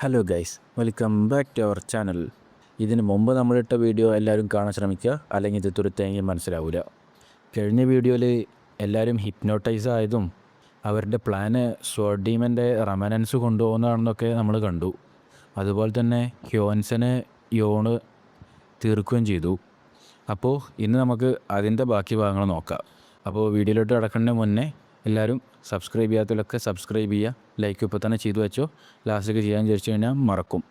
Hello guys, welcome back to our channel. ഇതിന് മുമ്പ് നമ്മളിട്ട video എല്ലാവരും കാണാൻ ശ്രമിക്കുക, അല്ലെങ്കിൽ ഇത് തുരുത്തെങ്കിൽ മനസ്സിലാവില്ല. കഴിഞ്ഞ വീഡിയോയിൽ എല്ലാവരും ഹിപ്നോട്ടൈസ് ആയതും അവരുടെ പ്ലാന് സ്വോർഡ് ഡീമൻ്റെ റെമനൻസ് കൊണ്ടുപോകുന്നതാണെന്നൊക്കെ നമ്മൾ കണ്ടു. അതുപോലെ തന്നെ ഹ്യോൻസനെ യോണ് തീർക്കുകയും ചെയ്തു. അപ്പോൾ ഇന്ന് നമുക്ക് അതിൻ്റെ ബാക്കി ഭാഗങ്ങൾ നോക്കാം. അപ്പോൾ വീഡിയോയിലോട്ട് കിടക്കുന്നതിന് മുന്നേ എല്ലാവരും സബ്സ്ക്രൈബ് ചെയ്യാത്തവരൊക്കെ സബ്സ്ക്രൈബ് ചെയ്യുക, ലൈക്ക് ഇപ്പോൾ തന്നെ ചെയ്തു വെച്ചോ. ലാസ്റ്റൊക്കെ ചെയ്യാൻ ചോദിച്ചു കഴിഞ്ഞാൽ മറക്കും.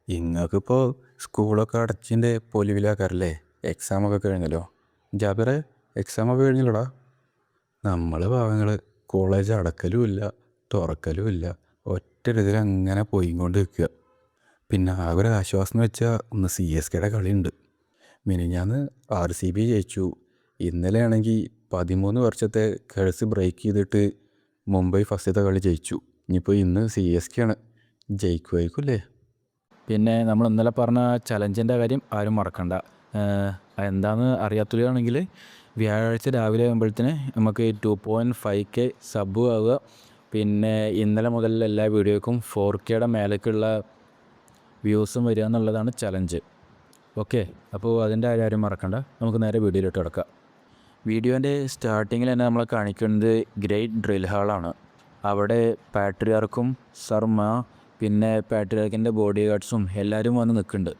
ഇങ്ങൾക്കിപ്പോൾ സ്കൂളൊക്കെ അടച്ചിൻ്റെ പൊലിവിലാക്കാറല്ലേ? എക്സാമൊക്കെ കഴിഞ്ഞല്ലോ. ജാബിറെ, എക്സാമൊക്കെ കഴിഞ്ഞല്ലോടാ. നമ്മൾ പാവങ്ങൾ കോളേജ് അടക്കലും ഇല്ല തുറക്കലും ഇല്ല, ഒറ്റ രീതിയിൽ അങ്ങനെ പോയിക്കൊണ്ട് നിൽക്കുക. പിന്നെ ആ ഒരു ആശ്വാസം എന്ന് വെച്ചാൽ ഒന്ന് CSKയുടെ കളിയുണ്ട്. മിനിഞ്ഞാന്ന് RCB ജയിച്ചു. ഇന്നലെ ആണെങ്കിൽ 13 വർഷത്തെ കേഴ്സ് ബ്രേക്ക് ചെയ്തിട്ട് മുംബൈ ഫസ്റ്റത്തെ കളി ജയിച്ചു. ഇനിയിപ്പോൾ ഇന്ന് CSK ആണ്, ജയിക്കുമായിരിക്കുമല്ലേ? പിന്നെ നമ്മൾ ഇന്നലെ പറഞ്ഞ ചലഞ്ചിൻ്റെ കാര്യം ആരും മറക്കണ്ട. എന്താണെന്ന് അറിയാത്തവരാണെങ്കിൽ വ്യാഴാഴ്ച രാവിലെ ആകുമ്പോഴത്തേന് നമുക്ക് 2.5K സബ് ആവുക. പിന്നെ ഇന്നലെ മുതൽ എല്ലാ വീഡിയോക്കും 4Kയുടെ മേലേക്കുള്ള വ്യൂസും വരിക എന്നുള്ളതാണ് ചലഞ്ച്. ഓക്കെ, അപ്പോൾ അതിൻ്റെ ആരും മറക്കണ്ട. നമുക്ക് നേരെ വീഡിയോയിലോട്ട് കിടക്കാം. വീഡിയോൻ്റെ സ്റ്റാർട്ടിങ്ങിൽ തന്നെ നമ്മളെ കാണിക്കുന്നത് ഗ്രേറ്റ് ഡ്രിൽ ഹാളാണ്. അവിടെ പാട്രിയാർക്കും സർമ പിന്നെ പാട്രിയാർക്കിൻ്റെ ബോഡി ഗാർഡ്സും എല്ലാവരും വന്ന് നിൽക്കുന്നുണ്ട്.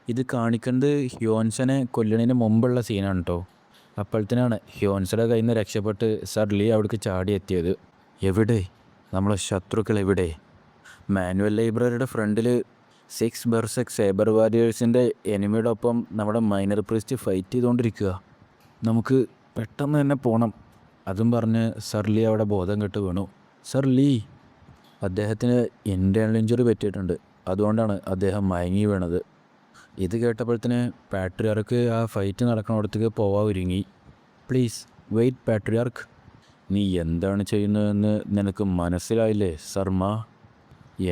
ഇത് കാണിക്കുന്നത് ഹ്യോൻസനെ കൊല്ലണതിന് മുമ്പുള്ള സീനാണ് കേട്ടോ. അപ്പോഴത്തേനാണ് ഹ്യോൻസയുടെ കയ്യിൽ നിന്ന് രക്ഷപ്പെട്ട് സർ ലീ അവിടേക്ക് ചാടിയെത്തിയത്. എവിടെ നമ്മളെ ശത്രുക്കൾ എവിടെ? മാനുവൽ ലൈബ്രറിയുടെ ഫ്രണ്ടിൽ 6 ബർസെക് സേബർ വാരിയേഴ്സിൻ്റെ എനിമിയുടെ ഒപ്പം നമ്മുടെ മൈനർ പ്രീസ്റ്റ് ഫൈറ്റ് ചെയ്തുകൊണ്ടിരിക്കുക. നമുക്ക് പെട്ടെന്ന് തന്നെ പോകണം. അതും പറഞ്ഞ് സർ ലീ അവിടെ ബോധം കെട്ട് വീണു. സർ ലീ, അദ്ദേഹത്തിന് ഇൻറ്റേർണൽ ഇഞ്ചുറി പറ്റിയിട്ടുണ്ട്, അതുകൊണ്ടാണ് അദ്ദേഹം മയങ്ങി വീണത്. ഇത് കേട്ടപ്പോഴത്തേന് പാട്രിയാർക്ക് ആ ഫൈറ്റ് നടക്കുന്നിടത്തേക്ക് പോവാൻ ഒരുങ്ങി. പ്ലീസ് വെയിറ്റ് പാട്രിയാർക്ക്, നീ എന്താണ് ചെയ്യുന്നതെന്ന് നിനക്ക് മനസ്സിലായില്ലേ സർമ?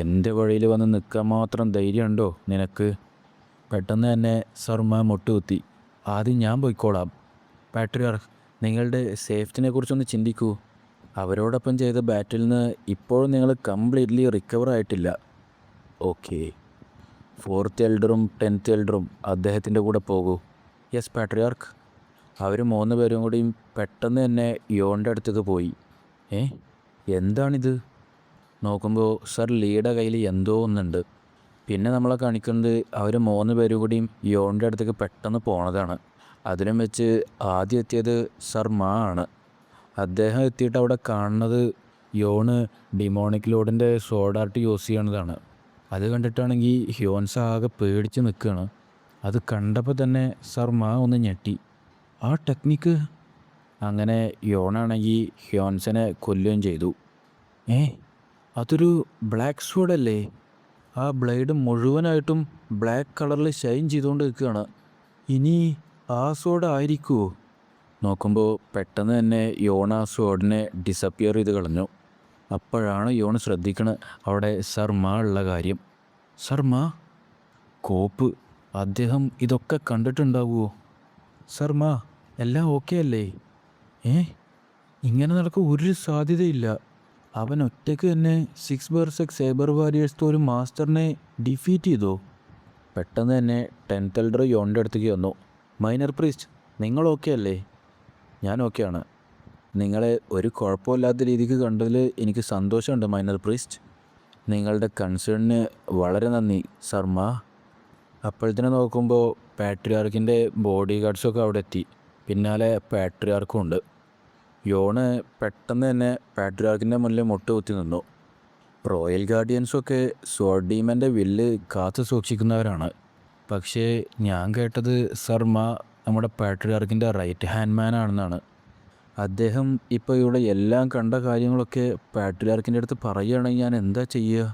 എൻ്റെ വഴിയിൽ വന്ന് നിൽക്കാൻ മാത്രം ധൈര്യമുണ്ടോ നിനക്ക്? പെട്ടെന്ന് തന്നെ സർമ മുട്ടുകുത്തി. ആദ്യം ഞാൻ പോയിക്കോളാം. പാട്രിയാർക്ക്, നിങ്ങളുടെ സേഫ്റ്റിനെ കുറിച്ചൊന്ന് ചിന്തിക്കൂ. അവരോടൊപ്പം ചെയ്ത ബാറ്റിൽ നിന്ന് ഇപ്പോഴും നിങ്ങൾ കംപ്ലീറ്റ്ലി റിക്കവർ ആയിട്ടില്ല. ഓക്കെ, 4th എൽഡറും 10th എൽഡറും അദ്ദേഹത്തിൻ്റെ കൂടെ പോകൂ. Yes patriarch. അവർ 3 പേരും കൂടിയും പെട്ടെന്ന് തന്നെ യോണിൻ്റെ അടുത്തേക്ക് പോയി. എന്താണിത്? നോക്കുമ്പോൾ സർ ലീയുടെ കയ്യിൽ എന്തോ ഒന്നുണ്ട്. പിന്നെ നമ്മളെ കാണിക്കുന്നത് അവർ 3 പേരും കൂടിയും യോണിൻ്റെ അടുത്തേക്ക് പെട്ടെന്ന് പോണതാണ്. അതിനും വെച്ച് ആദ്യം എത്തിയത് സർ മാ ആണ്. അദ്ദേഹം എത്തിയിട്ട് അവിടെ കാണുന്നത് യോണ് ഡിമോണിക് ലോഡിൻ്റെ സോഡ് ആർട്ട് യൂസ് ചെയ്യണതാണ്. അത് കണ്ടിട്ടാണെങ്കിൽ ഹ്യോൻസ ആകെ പേടിച്ച് നിൽക്കുകയാണ്. അത് കണ്ടപ്പോൾ തന്നെ സർ മാ ഒന്ന് ഞെട്ടി. ആ ടെക്നിക്ക്! അങ്ങനെ യോണാണെങ്കിൽ ഹ്യോൻസനെ കൊല്ലുകയും ചെയ്തു. അതൊരു ബ്ലാക്ക് സോഡല്ലേ? ആ ബ്ലേഡ് മുഴുവനായിട്ടും ബ്ലാക്ക് കളറിൽ ഷൈൻ ചെയ്തുകൊണ്ട് നിൽക്കുകയാണ്. ഇനി ആ സോഡ് ആയിരിക്കുമോ? നോക്കുമ്പോൾ പെട്ടെന്ന് തന്നെ യോൺ ആ സോഡിനെ ഡിസപ്പിയർ ചെയ്ത് കളഞ്ഞു. അപ്പോഴാണ് യോൺ ശ്രദ്ധിക്കണത് അവിടെ സർമ ഉള്ള കാര്യം. സർമ കോപ്പ്, അദ്ദേഹം ഇതൊക്കെ കണ്ടിട്ടുണ്ടാവുമോ? സർമ, എല്ലാം ഓക്കെ അല്ലേ? ഇങ്ങനെ നടക്കാൻ ഒരു സാധ്യതയില്ല. അവൻ ഒറ്റയ്ക്ക് തന്നെ 6 ബർസെക് സേബർ വാരിയേഴ്സ് ഒരു മാസ്റ്ററിനെ ഡിഫീറ്റ് ചെയ്തോ? പെട്ടെന്ന് തന്നെ 10th എൽഡർ യോണിൻ്റെ അടുത്തേക്ക് വന്നു. മൈനർ പ്രീസ്റ്റ്, നിങ്ങൾ ഓക്കെ അല്ലേ? ഞാൻ ഓക്കെയാണ്. നിങ്ങളെ ഒരു കുഴപ്പമില്ലാത്ത രീതിക്ക് കണ്ടതിൽ എനിക്ക് സന്തോഷമുണ്ട് മൈനർ പ്രീസ്റ്റ്. നിങ്ങളുടെ കൺസേണിന് വളരെ നന്ദി സർമ. അപ്പോഴത്തേനെ നോക്കുമ്പോൾ പാട്രിയാർക്കിൻ്റെ ബോഡി ഗാർഡ്സൊക്കെ അവിടെ എത്തി. പിന്നാലെ പാട്രിയാർക്കും ഉണ്ട്. യോണ് പെട്ടെന്ന് തന്നെ പാട്രിയാർക്കിൻ്റെ മുന്നിൽ മുട്ടുകുത്തി നിന്നു. റോയൽ ഗാർഡിയൻസൊക്കെ സ്വോർഡ് ഡീമൻ്റെ വില്ല് കാത്തു സൂക്ഷിക്കുന്നവരാണ്. പക്ഷേ ഞാൻ കേട്ടത് സർമ നമ്മുടെ പാട്രിയാർക്കിൻ്റെ റൈറ്റ് ഹാൻഡ് മാൻ ആണെന്നാണ്. അദ്ദേഹം ഇപ്പോൾ ഇവിടെ എല്ലാം കണ്ട കാര്യങ്ങളൊക്കെ പാട്രിയാർക്കിൻ്റെ അടുത്ത് പറയുകയാണെങ്കിൽ ഞാൻ എന്താ ചെയ്യുക?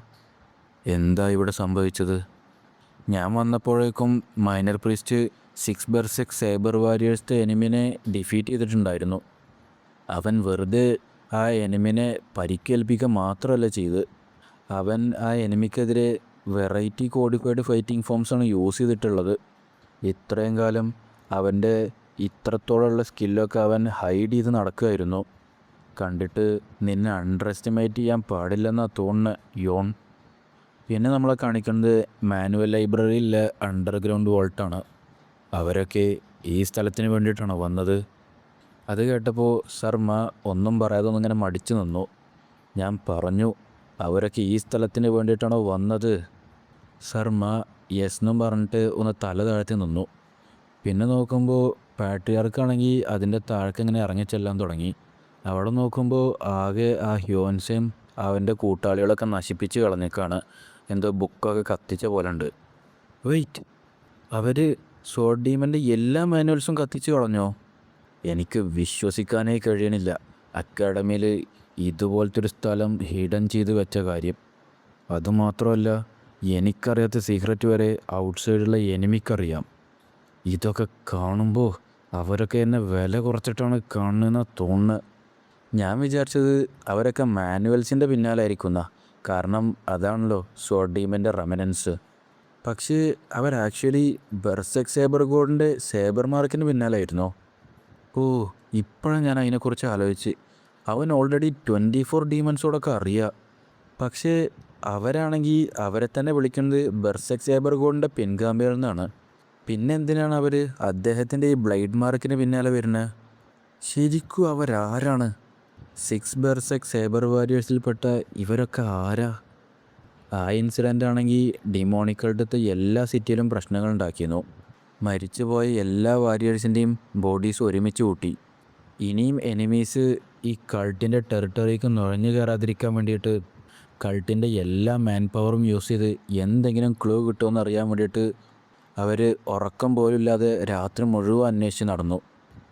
എന്താ ഇവിടെ സംഭവിച്ചത്? ഞാൻ വന്നപ്പോഴേക്കും മൈനർ പ്രീസ്റ്റ് 6 ബർസെക് സേബർ വാരിയേഴ്സിൻ്റെ എനിമിനെ ഡിഫീറ്റ് ചെയ്തിട്ടുണ്ടായിരുന്നു. അവൻ വെറുതെ ആ എനിമിനെ പരിക്കേൽപ്പിക്കുക മാത്രമല്ല ചെയ്ത്, അവൻ ആ എനിമിക്കെതിരെ വെറൈറ്റി കോഡിഫൈഡ് ഫൈറ്റിംഗ് ഫോംസാണ് യൂസ് ചെയ്തിട്ടുള്ളത്. ഇത്രയും കാലം അവൻ്റെ ഇത്രത്തോളമുള്ള സ്കില്ലൊക്കെ അവൻ ഹൈഡ് ചെയ്ത് നടക്കുമായിരുന്നു. കണ്ടിട്ട് നിന്നെ അണ്ടർ എസ്റ്റിമേറ്റ് ചെയ്യാൻ പാടില്ലെന്നാണ് തോന്നുന്നത് യോൺ. പിന്നെ നമ്മളെ കാണിക്കുന്നത് മാനുവൽ ലൈബ്രറിയിലെ അണ്ടർഗ്രൗണ്ട് വോൾട്ടാണ്. അവരൊക്കെ ഈ സ്ഥലത്തിന് വേണ്ടിയിട്ടാണോ വന്നത്? അത് കേട്ടപ്പോൾ ശർമ്മ ഒന്നും പറയാതെ ഒന്നിങ്ങനെ മടിച്ചു നിന്നു. ഞാൻ പറഞ്ഞു, അവരൊക്കെ ഈ സ്ഥലത്തിന് വേണ്ടിയിട്ടാണോ വന്നത്? ശർമ്മ യെസ് എന്നും പറഞ്ഞിട്ട് ഒന്ന് തല താഴ്ത്തി നിന്നു. പിന്നെ നോക്കുമ്പോൾ പാട്രിയാർക്കാണെങ്കിൽ അതിൻ്റെ താഴേക്ക് ഇങ്ങനെ ഇറങ്ങിച്ചെല്ലാൻ തുടങ്ങി. അവിടെ നോക്കുമ്പോൾ ആകെ ആ ഹ്യോൻസയും അവൻ്റെ കൂട്ടാളികളൊക്കെ നശിപ്പിച്ച് കളഞ്ഞേക്കാണ്. എന്തോ ബുക്കൊക്കെ കത്തിച്ച പോലെ ഉണ്ട്. വെയിറ്റ്, അവർ സോഡ് ഡീമൻ്റെ എല്ലാ മാനുവൽസും കത്തിച്ച് കളഞ്ഞോ? എനിക്ക് വിശ്വസിക്കാനേ കഴിയണില്ല. അക്കാഡമിയിൽ ഇതുപോലത്തെ ഒരു സ്ഥലം ഹിഡൻ ചെയ്ത് വെച്ച കാര്യം. അതുമാത്രമല്ല, എനിക്കറിയാത്ത സീക്രറ്റ് വരെ ഔട്ട്സൈഡുള്ള എനിമിക്കറിയാം. ഇതൊക്കെ കാണുമ്പോൾ അവരൊക്കെ എന്നെ വില കുറച്ചിട്ടാണ് കാണുന്നതെന്നാണ് തോന്നുന്നത്. ഞാൻ വിചാരിച്ചത് അവരൊക്കെ മാനുവൽസിൻ്റെ പിന്നാലായിരിക്കുന്ന, കാരണം അതാണല്ലോ സോഡ് ഡീമൻ്റെ റെമനൻസ്. പക്ഷേ അവർ ആക്ച്വലി ബെർസെക് സേബർ ഗോഡിൻ്റെ സേബർ മാർക്കിന് പിന്നാലായിരുന്നോ? ഓ, ഇപ്പോഴാണ് ഞാൻ അതിനെക്കുറിച്ച് ആലോചിച്ച്. അവൻ ഓൾറെഡി 24 ഡീമൻസോടൊക്കെ അറിയാം. പക്ഷേ അവരാണെങ്കിൽ അവരെ തന്നെ വിളിക്കുന്നത് ബെർസെക് സേബർ ഗോഡിൻ്റെ പിൻഗാമികൾ എന്നാണ്. പിന്നെ എന്തിനാണ് അവർ അദ്ദേഹത്തിൻ്റെ ഈ ബ്ലൈഡ് മാർക്കിന് പിന്നാലെ വരുന്നത്? ശരിക്കും അവരാരാണ്? 6 ബെർസെക് സേബർ വാരിയേഴ്സിൽപ്പെട്ട ഇവരൊക്കെ ആരാ? ആ ഇൻസിഡൻ്റ് ആണെങ്കിൽ ഡിമോണിക്കളുടെ എല്ലാ സിറ്റിയിലും പ്രശ്നങ്ങൾ ഉണ്ടാക്കിയിരുന്നു. മരിച്ചുപോയ എല്ലാ വാരിയേഴ്സിൻ്റെയും ബോഡീസ് ഒരുമിച്ച് കൂട്ടി. ഇനിയും എനിമീസ് ഈ കൾട്ടിൻ്റെ ടെറിട്ടറിക്ക് നുഴഞ്ഞു കയറാതിരിക്കാൻ വേണ്ടിയിട്ട് കൾട്ടിൻ്റെ എല്ലാ മാൻ പവറും യൂസ് ചെയ്ത് എന്തെങ്കിലും ക്ലൂ കിട്ടുമെന്ന് അറിയാൻ വേണ്ടിയിട്ട് അവർ ഉറക്കം പോലുമില്ലാതെ രാത്രി മുഴുവൻ അന്വേഷിച്ച് നടന്നു.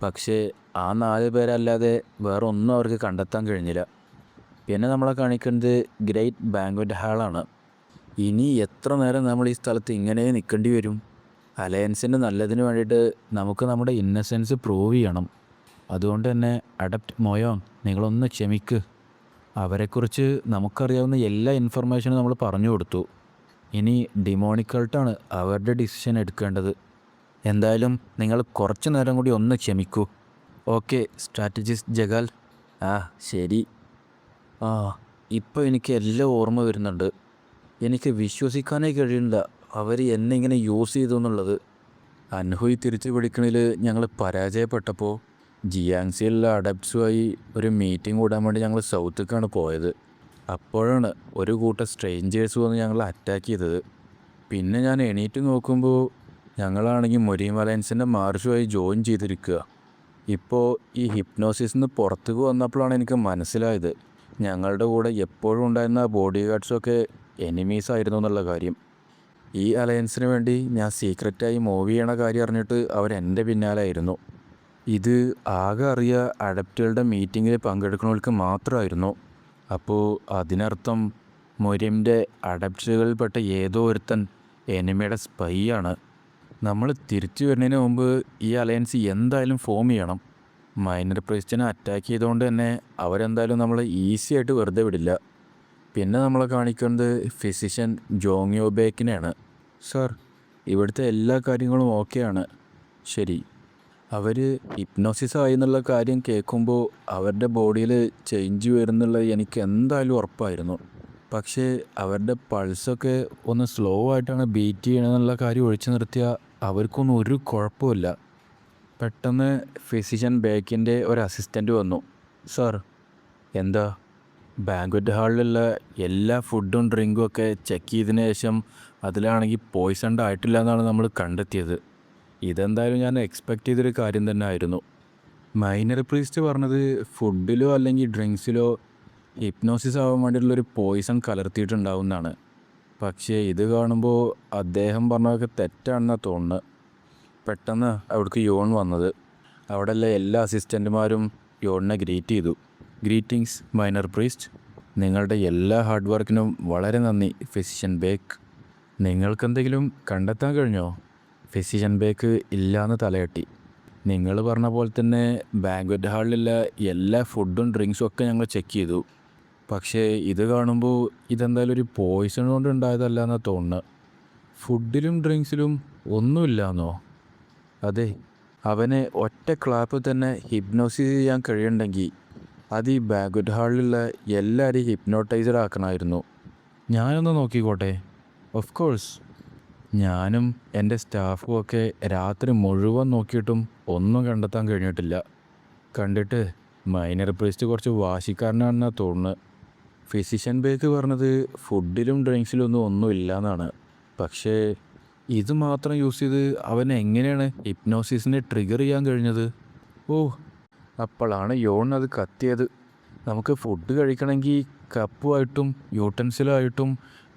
പക്ഷേ ആ 4 പേരല്ലാതെ വേറെ ഒന്നും അവർക്ക് കണ്ടെത്താൻ കഴിഞ്ഞില്ല. പിന്നെ നമ്മളെ കാണിക്കുന്നത് ഗ്രേറ്റ് ബാങ്ക്വറ്റ് ഹാളാണ്. ഇനി എത്ര നേരം നമ്മൾ ഈ സ്ഥലത്ത് ഇങ്ങനെ നിൽക്കേണ്ടി വരും? അലയൻസിൻ്റെ നല്ലതിന് വേണ്ടിയിട്ട് നമുക്ക് നമ്മുടെ ഇന്നസെൻസ് പ്രൂവ് ചെയ്യണം. അതുകൊണ്ട് തന്നെ അഡപ്റ്റ് മൊയോങ്, നിങ്ങളൊന്ന് ക്ഷമിക്ക്. അവരെക്കുറിച്ച് നമുക്കറിയാവുന്ന എല്ലാ ഇൻഫർമേഷനും നമ്മൾ പറഞ്ഞു കൊടുത്തു. ഇനി ഡിമോണിക്കൾട്ടാണ് അവരുടെ ഡിസിഷൻ എടുക്കേണ്ടത്. എന്തായാലും നിങ്ങൾ കുറച്ച് നേരം കൂടി ഒന്ന് ക്ഷമിക്കൂ. ഓക്കെ സ്ട്രാറ്റജിസ്റ്റ് ജഗാൽ. ആ ശരി. ആ, ഇപ്പോൾ എനിക്ക് എല്ലാം ഓർമ്മ വരുന്നുണ്ട്. എനിക്ക് വിശ്വസിക്കാനേ കഴിയുന്നില്ല അവർ എന്നെ ഇങ്ങനെ യൂസ് ചെയ്തു എന്നുള്ളത്. അൻഹുയ് തിരിച്ചു പിടിക്കണതിൽ ഞങ്ങൾ പരാജയപ്പെട്ടപ്പോൾ ജിയാങ്സിയിലുള്ള അഡപ്റ്റ്സുമായി ഒരു മീറ്റിംഗ് കൂടാൻ വേണ്ടി ഞങ്ങൾ സൗത്തേക്കാണ് പോയത്. അപ്പോഴാണ് ഒരു കൂട്ടം സ്ട്രേഞ്ചേഴ്സ് വന്ന് ഞങ്ങൾ അറ്റാക്ക് ചെയ്തത്. പിന്നെ ഞാൻ എണീറ്റ് നോക്കുമ്പോൾ ഞങ്ങളാണെങ്കിൽ മൊരീം അലയൻസിൻ്റെ മാർഷുമായി ജോയിൻ ചെയ്തിരിക്കുക. ഇപ്പോൾ ഈ ഹിപ്നോസിസിൽ നിന്ന് പുറത്തേക്ക് വന്നപ്പോഴാണ് എനിക്ക് മനസ്സിലായത് ഞങ്ങളുടെ കൂടെ എപ്പോഴും ഉണ്ടായിരുന്ന ബോഡി ഗാർഡ്സൊക്കെ എനിമീസ് ആയിരുന്നു എന്നുള്ള കാര്യം. ഈ അലയൻസിന് വേണ്ടി ഞാൻ സീക്രറ്റായി മൂവ് ചെയ്യണ കാര്യം അറിഞ്ഞിട്ട് അവരെൻ്റെ പിന്നാലായിരുന്നു. ഇത് ആകെ അറിയുക അഡപ്റ്റുകളുടെ മീറ്റിങ്ങിൽ പങ്കെടുക്കുന്നവർക്ക് മാത്രമായിരുന്നു. അപ്പോൾ അതിനർത്ഥം മൊരീമിൻ്റെ അഡപ്റ്റുകളിൽപ്പെട്ട ഏതോ ഒരുത്തൻ എനിമിയുടെ സ്പൈ ആണ്. നമ്മൾ തിരിച്ചു വരുന്നതിന് മുമ്പ് ഈ അലയൻസ് എന്തായാലും ഫോം ചെയ്യണം. മൈനർ പ്രീസ്റ്റിനെ അറ്റാക്ക് ചെയ്തുകൊണ്ട് തന്നെ അവരെന്തായാലും നമ്മളെ ഈസി ആയിട്ട് വെറുതെ വിടില്ല. പിന്നെ നമ്മളെ കാണിക്കുന്നത് ഫിസിഷ്യൻ ജോങ് യോബേക്കിനെയാണ്. സർ, ഇവിടുത്തെ എല്ലാ കാര്യങ്ങളും ഓക്കെയാണ്. ശരി. അവർ ഹിപ്നോസിസ് ആയി എന്നുള്ള കാര്യം കേൾക്കുമ്പോൾ അവരുടെ ബോഡിയിൽ ചേഞ്ച് വരുന്നുള്ളത് എനിക്ക് എന്തായാലും ഉറപ്പായിരുന്നു. പക്ഷേ അവരുടെ പൾസൊക്കെ ഒന്ന് സ്ലോ ആയിട്ടാണ് ബീറ്റ് ചെയ്യണമെന്നുള്ള കാര്യം ഒഴിച്ചു നിർത്തിയാൽ അവർക്കൊന്നും ഒരു കുഴപ്പമില്ല. പെട്ടെന്ന് ഫിസിഷ്യൻ ബേക്കിൻ്റെ ഒരു അസിസ്റ്റൻ്റ് വന്നു. സർ. എന്താ? ബാങ്ക്വറ്റ് ഹാളിലുള്ള എല്ലാ ഫുഡും ഡ്രിങ്കും ഒക്കെ ചെക്ക് ചെയ്തതിന് ശേഷം അതിലാണെങ്കിൽ പോയ്സൺഡ് ആയിട്ടില്ല എന്നാണ് നമ്മൾ കണ്ടെത്തിയത്. ഇതെന്തായാലും ഞാൻ എക്സ്പെക്റ്റ് ചെയ്തൊരു കാര്യം തന്നെ ആയിരുന്നു. മൈനർ പ്രീസ്റ്റ് പറഞ്ഞത് ഫുഡിലോ അല്ലെങ്കിൽ ഡ്രിങ്ക്സിലോ ഹിപ്നോസിസ് ആവാൻ വേണ്ടിയിട്ടുള്ളൊരു പോയ്സൺ കലർത്തിയിട്ടുണ്ടാവും എന്നാണ്. പക്ഷേ ഇത് കാണുമ്പോൾ അദ്ദേഹം പറഞ്ഞതൊക്കെ തെറ്റാണെന്നാണ് തോന്നുന്നത്. പെട്ടെന്ന് അവിടേക്ക് യോൺ വന്നത്. അവിടെയുള്ള എല്ലാ അസിസ്റ്റൻറ്റുമാരും യോണിനെ ഗ്രീറ്റ് ചെയ്തു. Greetings minor priest. നിങ്ങളുടെ എല്ലാ ഹാർഡ് വർക്കിനും വളരെ നന്ദി ഫിസിഷ്യൻ ബേക്ക്. നിങ്ങൾക്കെന്തെങ്കിലും കണ്ടെത്താൻ കഴിഞ്ഞോ? ഫിസിഷ്യൻ ബേക്ക് ഇല്ലയെന്ന് തലയാട്ടി. നിങ്ങൾ പറഞ്ഞ പോലെ തന്നെ ബാങ്ക്വറ്റ് ഹാളിലുള്ള എല്ലാ ഫുഡും ഡ്രിങ്ക്സും ഒക്കെ ഞങ്ങൾ ചെക്ക് ചെയ്തു. പക്ഷേ ഇത് കാണുമ്പോൾ ഇതെന്തായാലും ഒരു പോയ്സൺ കൊണ്ട് ഉണ്ടായതല്ല എന്നാണ് തോന്നുന്നത്. ഫുഡിലും ഡ്രിങ്ക്സിലും ഒന്നുമില്ലാന്നോ? അതെ, അവനെ ഒറ്റ ക്ലാപ്പ് തന്നെ ഹിപ്നോസിസ് ചെയ്യാൻ കഴിയുന്നുണ്ടെങ്കിൽ അത് ഈ ബാങ്ക്വറ്റ് ഹാളിലുള്ള എല്ലാവരെയും ഹിപ്നോട്ടൈസർ ആക്കണമായിരുന്നു. ഞാനൊന്ന് നോക്കിക്കോട്ടെ. Of course. ഞാനും എൻ്റെ സ്റ്റാഫും ഒക്കെ രാത്രി മുഴുവൻ നോക്കിയിട്ടും ഒന്നും കണ്ടെത്താൻ കഴിഞ്ഞിട്ടില്ല. കണ്ടിട്ട് മൈനർ പ്രീസ്റ്റ് കുറച്ച് വാശിക്കാരനാണെന്നാണ് തോന്നുന്നത്. ഫിസിഷ്യൻ ബേക്ക് പറഞ്ഞത് ഫുഡിലും ഡ്രിങ്ക്സിലൊന്നും ഒന്നും ഇല്ലയെന്നാണ്. പക്ഷേ ഇത് മാത്രം യൂസ് ചെയ്ത് അവൻ എങ്ങനെയാണ് ഹിപ്നോസിസിനെ ട്രിഗർ ചെയ്യാൻ കഴിഞ്ഞത്? ഓ, അപ്പോഴാണ് യോൺ അത് കത്തിയത്. നമുക്ക് ഫുഡ് കഴിക്കണമെങ്കിൽ കപ്പുമായിട്ടും യൂട്ടൻസിലുമായിട്ടും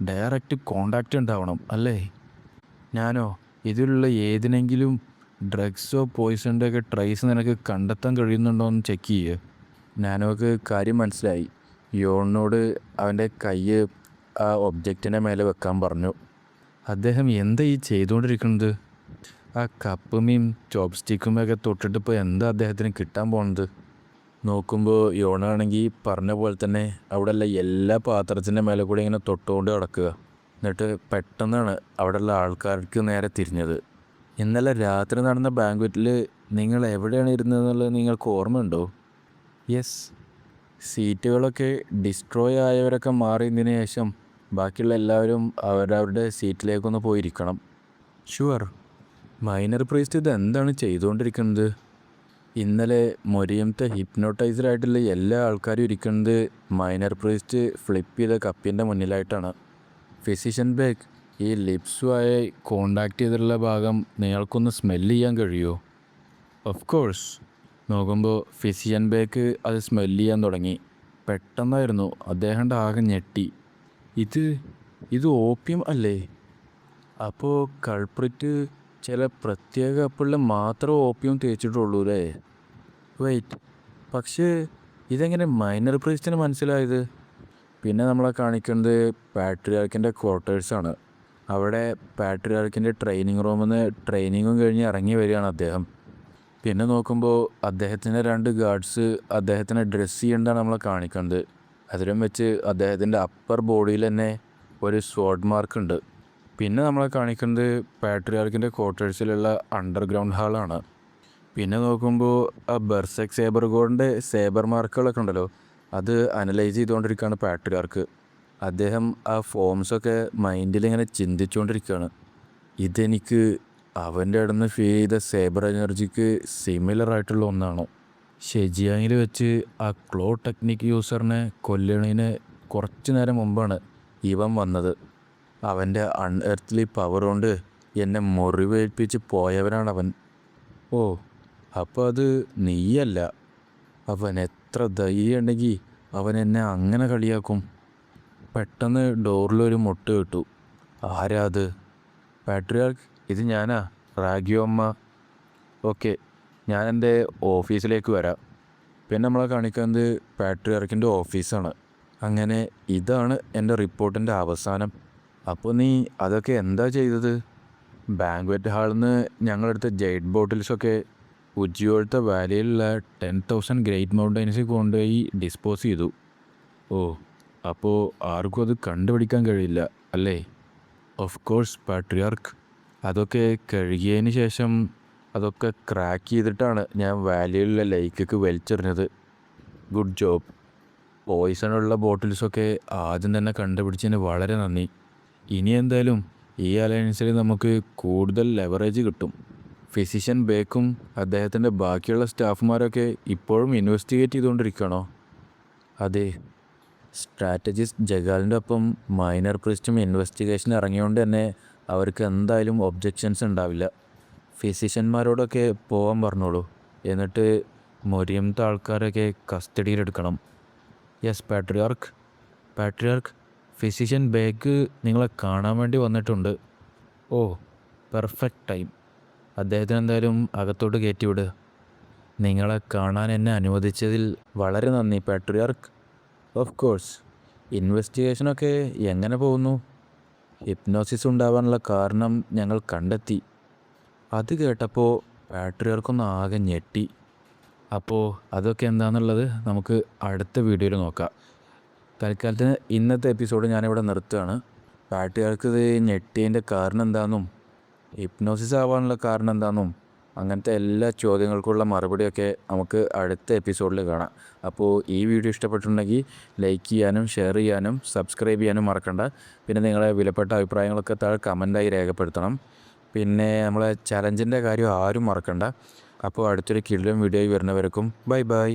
ഡയറക്റ്റ് കോണ്ടാക്റ്റ് ഉണ്ടാവണം അല്ലേ? ഞാനോ ഇതിലുള്ള ഏതിനെങ്കിലും ഡ്രഗ്സോ പോയിസണിൻ്റെ ഒക്കെ ട്രേസ് നിനക്ക് കണ്ടെത്താൻ കഴിയുന്നുണ്ടോ എന്ന് ചെക്ക് ചെയ്യുക. നാനോക്ക് കാര്യം മനസ്സിലായി. യോണിനോട് അവൻ്റെ കൈ ആ ഒബ്ജക്റ്റിൻ്റെ മേലെ വെക്കാൻ പറഞ്ഞു. അദ്ദേഹം എന്താ ഈ ചെയ്തുകൊണ്ടിരിക്കുന്നത്? ആ കപ്പുമേയും ചോപ്സ്റ്റിക്കുമൊക്കെ തൊട്ടിട്ട് ഇപ്പോൾ എന്താ അദ്ദേഹത്തിന് കിട്ടാൻ പോകുന്നത്? നോക്കുമ്പോൾ യോണാണെങ്കിൽ പറഞ്ഞ പോലെ തന്നെ അവിടെയുള്ള എല്ലാ പാത്രത്തിൻ്റെ മേലെ കൂടി ഇങ്ങനെ തൊട്ടുകൊണ്ട് കിടക്കുക. എന്നിട്ട് പെട്ടെന്നാണ് അവിടെയുള്ള ആൾക്കാർക്ക് നേരെ തിരിഞ്ഞത്. ഇന്നലെ രാത്രി നടന്ന ബാങ്ക്വറ്റിൽ നിങ്ങൾ എവിടെയാണ് ഇരുന്നതെന്നുള്ളത് നിങ്ങൾക്ക് ഓർമ്മയുണ്ടോ? യെസ്. സീറ്റുകളൊക്കെ ഡിസ്ട്രോയ് ആയവരൊക്കെ മാറിയതിന് ശേഷം ബാക്കിയുള്ള എല്ലാവരും അവരവരുടെ സീറ്റിലേക്കൊന്ന് പോയിരിക്കണം. ഷുവർ. മൈനർ പ്രീസ്റ്റ് ഇത് എന്താണ് ചെയ്തുകൊണ്ടിരിക്കുന്നത്? ഇന്നലെ മൊരിയത്തെ ഹിപ്നോട്ടൈസറായിട്ടുള്ള എല്ലാ ആൾക്കാരും ഇരിക്കുന്നത് മൈനർ പ്രീസ്റ്റ് ഫ്ലിപ്പ് ചെയ്ത കപ്പിൻ്റെ മുന്നിലായിട്ടാണ്. ഫിസിഷ്യൻ ബേക്ക്, ഈ ലിപ്സുമായി കോണ്ടാക്ട് ചെയ്തിട്ടുള്ള ഭാഗം നിങ്ങൾക്കൊന്ന് സ്മെല്ല് ചെയ്യാൻ കഴിയുമോ? Of course. നോക്കുമ്പോൾ ഫിസിഷ്യൻ ബേക്ക് അത് സ്മെല്ല് ചെയ്യാൻ തുടങ്ങി. പെട്ടെന്നായിരുന്നു അദ്ദേഹം ആകെ ഞെട്ടി. ഇത് ഓപ്യം അല്ലേ? അപ്പോൾ കൾപ്രിറ്റ് ചില പ്രത്യേക കപ്പിളിൽ മാത്രം ഓപ്യം തേച്ചിട്ടുള്ളൂ അല്ലേ? വെയിറ്റ്, പക്ഷേ ഇതെങ്ങനെ മൈനർ പ്രീസ്റ്റിന് മനസ്സിലായത്? പിന്നെ നമ്മളെ കാണിക്കുന്നത് പാട്രിയാർക്കിൻ്റെ ക്വാർട്ടേഴ്സാണ്. അവിടെ പാട്രിയാർക്കിൻ്റെ ട്രെയിനിങ് റൂമിൽ നിന്ന് ട്രെയിനിങ്ങും കഴിഞ്ഞ് ഇറങ്ങി വരികയാണ് അദ്ദേഹം. പിന്നെ നോക്കുമ്പോൾ അദ്ദേഹത്തിൻ്റെ 2 ഗാർഡ്സ് അദ്ദേഹത്തിനെ ഡ്രസ്സ് ചെയ്യേണ്ടതാണ് നമ്മളെ കാണിക്കുന്നത്. അതിലും വെച്ച് അദ്ദേഹത്തിൻ്റെ അപ്പർ ബോഡിയിൽ തന്നെ ഒരു സ്വോർഡ് മാർക്ക് ഉണ്ട്. പിന്നെ നമ്മളെ കാണിക്കുന്നത് പാട്രിയാർക്കിൻ്റെ ക്വാർട്ടേഴ്സിലുള്ള അണ്ടർഗ്രൗണ്ട് ഹാളാണ്. പിന്നെ നോക്കുമ്പോൾ ആ ബെർസെക് സേബർ ഗോഡിൻ്റെ സേബർ മാർക്കുകളൊക്കെ ഉണ്ടല്ലോ, അത് അനലൈസ് ചെയ്തുകൊണ്ടിരിക്കുകയാണ് പാട്രിയാർക്ക്. അദ്ദേഹം ആ ഫോംസൊക്കെ മൈൻഡിൽ ഇങ്ങനെ ചിന്തിച്ചുകൊണ്ടിരിക്കുകയാണ്. ഇതെനിക്ക് അവൻ്റെ അടുത്ത് ഫീൽ ചെയ്ത സേബർ എനർജിക്ക് സിമിലർ ആയിട്ടുള്ള ഒന്നാണ്. ഷെജിയാങ്ങിൽ വെച്ച് ആ ക്ലോ ടെക്നിക്ക് യൂസറിനെ കൊല്ലണതിന് കുറച്ച് നേരം മുമ്പാണ് ഇവൻ വന്നത്. അവൻ്റെ അൺഎർത്ത്ലി പവർ കൊണ്ട് എന്നെ മുറിവേൽപ്പിച്ച് പോയവനാണവൻ. ഓ, അപ്പോൾ അത് നീയല്ല. അവൻ എത്ര ധൈര്യമുണ്ടെങ്കിൽ അവൻ എന്നെ അങ്ങനെ കളിയാക്കും. പെട്ടെന്ന് ഡോറിലൊരു മുട്ട് കിട്ടു. ആരാ അത്? പാട്രിയാർക്ക്, ഇത് ഞാനാ, റാഗിയോ അമ്മ. ഓക്കെ, ഞാൻ എൻ്റെ ഓഫീസിലേക്ക് വരാം. പിന്നെ നമ്മളെ കാണിക്കുന്നത് പാട്രിയാർക്കിൻ്റെ ഓഫീസാണ്. അങ്ങനെ ഇതാണ് എൻ്റെ റിപ്പോർട്ടിൻ്റെ അവസാനം. അപ്പോൾ നീ അതൊക്കെ എന്താ ചെയ്തത്? ബാങ്ക്വറ്റ് ഹാളിൽ നിന്ന് ഞങ്ങളെടുത്ത ജെയ്ഡ് ബോട്ടിൽസൊക്കെ ഉജ്ജിയോളത്തെ വാലിയിലുള്ള 10,000 ഗ്രേറ്റ് മൗണ്ടൈൻസിൽ കൊണ്ടുപോയി ഡിസ്പോസ് ചെയ്തു. ഓ, അപ്പോൾ ആർക്കും അത് കണ്ടുപിടിക്കാൻ കഴിയില്ല അല്ലേ? Of course patriarch. അതൊക്കെ കഴുകിയതിന് ശേഷം അതൊക്കെ ക്രാക്ക് ചെയ്തിട്ടാണ് ഞാൻ വാലിയിലുള്ള ലേക്കൊക്കെ വലിച്ചെറിഞ്ഞത്. Good job. പോയിസണുള്ള ബോട്ടിൽസൊക്കെ ആദ്യം തന്നെ കണ്ടുപിടിച്ചതിന് വളരെ നന്ദി. ഇനി എന്തായാലും ഈ അലയൻസിൽ നമുക്ക് കൂടുതൽ ലെവറേജ് കിട്ടും. ഫിസിഷ്യൻ ബേക്കും അദ്ദേഹത്തിൻ്റെ ബാക്കിയുള്ള സ്റ്റാഫുമാരൊക്കെ ഇപ്പോഴും ഇൻവെസ്റ്റിഗേറ്റ് ചെയ്തുകൊണ്ടിരിക്കുകയാണോ? അതെ. സ്ട്രാറ്റജിസ്റ്റ് ജഗാലിൻ്റെ ഒപ്പം മൈനർ പ്രീസ്റ്റും ഇൻവെസ്റ്റിഗേഷൻ ഇറങ്ങിയോണ്ട് തന്നെ അവർക്ക് എന്തായാലും ഒബ്ജെക്ഷൻസ് ഉണ്ടാവില്ല. ഫിസിഷ്യന്മാരോടൊക്കെ പോകാൻ പറഞ്ഞോളൂ. എന്നിട്ട് മൊരിയത്തെ ആൾക്കാരൊക്കെ കസ്റ്റഡിയിലെടുക്കണം. യെസ് പാട്രിയാർക്ക്, ഫിസിഷ്യൻ ബേക്ക് നിങ്ങളെ കാണാൻ വേണ്ടി വന്നിട്ടുണ്ട്. ഓ, പെർഫെക്റ്റ് ടൈം. അദ്ദേഹത്തിന് എന്തായാലും അകത്തോട്ട് കയറ്റിവിടുക. നിങ്ങളെ കാണാൻ എന്നെ അനുവദിച്ചതിൽ വളരെ നന്ദി പാട്രിയാർക്ക്. Of course. ഇൻവെസ്റ്റിഗേഷനൊക്കെ എങ്ങനെ പോകുന്നു? ഹിപ്നോസിസ് ഉണ്ടാവാനുള്ള കാരണം ഞങ്ങൾ കണ്ടെത്തി. അത് കേട്ടപ്പോൾ പാട്രിയാർക്കൊന്ന് ആകെ ഞെട്ടി. അപ്പോൾ അതൊക്കെ എന്താണെന്നുള്ളത് നമുക്ക് അടുത്ത വീഡിയോയിൽ നോക്കാം. തൽക്കാലത്തിന് ഇന്നത്തെ എപ്പിസോഡ് ഞാനിവിടെ നിർത്തുകയാണ്. പാട്രിയാർക്ക് ഇത് ഞെട്ടിയതിൻ്റെ കാരണം എന്താണെന്നും ഹിപ്നോസിസ് ആവാനുള്ള കാരണം എന്താണെന്നും അങ്ങനത്തെ എല്ലാ ചോദ്യങ്ങൾക്കുള്ള മറുപടിയൊക്കെ നമുക്ക് അടുത്ത എപ്പിസോഡിൽ കാണാം. അപ്പോൾ ഈ വീഡിയോ ഇഷ്ടപ്പെട്ടിട്ടുണ്ടെങ്കിൽ ലൈക്ക് ചെയ്യാനും ഷെയർ ചെയ്യാനും സബ്സ്ക്രൈബ് ചെയ്യാനും മറക്കണ്ട. പിന്നെ നിങ്ങളെ വിലപ്പെട്ട അഭിപ്രായങ്ങളൊക്കെ താഴെ കമൻറ്റായി രേഖപ്പെടുത്തണം. പിന്നെ നമ്മളെ ചലഞ്ചിൻ്റെ കാര്യം ആരും മറക്കണ്ട. അപ്പോൾ അടുത്തൊരു കിടിലൻ വീഡിയോയിൽ വരുന്നവർക്കും ബൈ ബൈ.